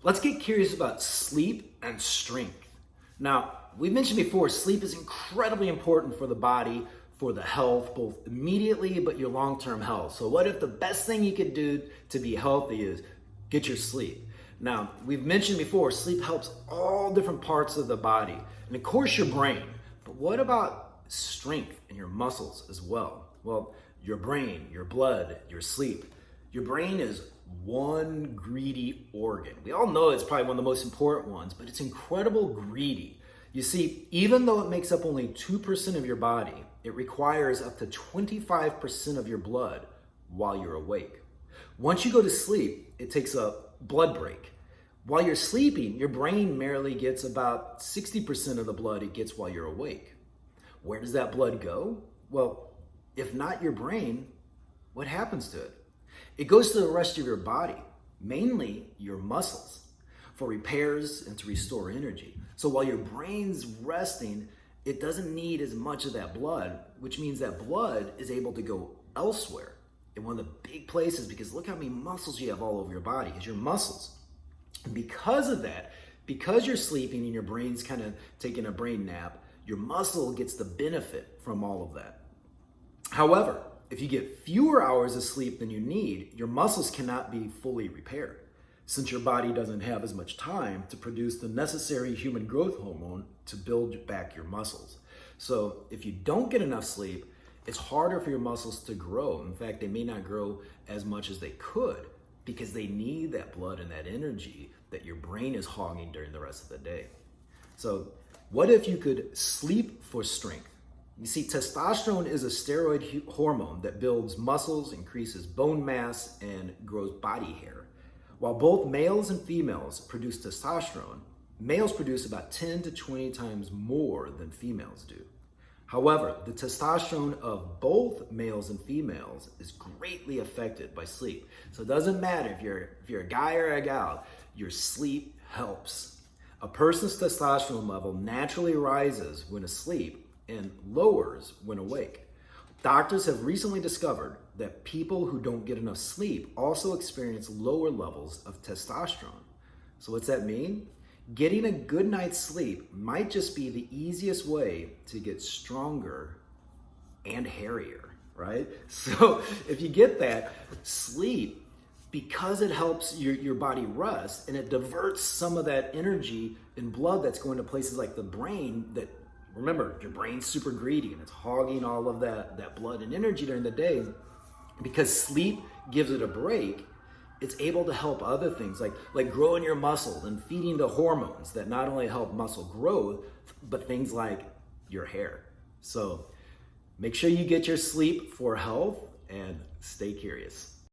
Let's get curious about sleep and strength. Now, we mentioned before, sleep is incredibly important for the body, for the health, both immediately, but your long-term health. So what if the best thing you could do to be healthy is get your sleep? Now, we've mentioned before, sleep helps all different parts of the body, and of course your brain. But what about strength and your muscles as well? Well, your brain, your blood, your sleep. Your brain is one greedy organ. We all know it's probably one of the most important ones, but it's incredible greedy. You see, even though it makes up only 2% of your body, it requires up to 25% of your blood while you're awake. Once you go to sleep, it takes a blood break. While you're sleeping, your brain merely gets about 60% of the blood it gets while you're awake. Where does that blood go? Well, if not your brain, what happens to it? It goes to the rest of your body, mainly your muscles, for repairs and to restore energy. So while your brain's resting, it doesn't need as much of that blood, which means that blood is able to go elsewhere. In one of the big places, because look how many muscles you have all over your body, is your muscles. And because of that, because you're sleeping and your brain's kind of taking a brain nap, your muscle gets the benefit from all of that. However, if you get fewer hours of sleep than you need, your muscles cannot be fully repaired, since your body doesn't have as much time to produce the necessary human growth hormone to build back your muscles. So if you don't get enough sleep, it's harder for your muscles to grow. In fact, they may not grow as much as they could because they need that blood and that energy that your brain is hogging during the rest of the day. So what if you could sleep for strength? You see, testosterone is a steroid hormone that builds muscles, increases bone mass, and grows body hair. While both males and females produce testosterone, males produce about 10 to 20 times more than females do. However, the testosterone of both males and females is greatly affected by sleep. So it doesn't matter if you're a guy or a gal, your sleep helps. A person's testosterone level naturally rises when asleep and lowers when awake. Doctors have recently discovered that people who don't get enough sleep also experience lower levels of testosterone. So what's that mean? Getting a good night's sleep might just be the easiest way to get stronger and hairier, right? So if you get that, sleep, because it helps your body rest and it diverts some of that energy and blood that's going to places like the brain that, remember, your brain's super greedy and it's hogging all of that blood and energy during the day. Because sleep gives it a break, it's able to help other things like growing your muscles and feeding the hormones that not only help muscle growth, but things like your hair. So make sure you get your sleep for health and stay curious.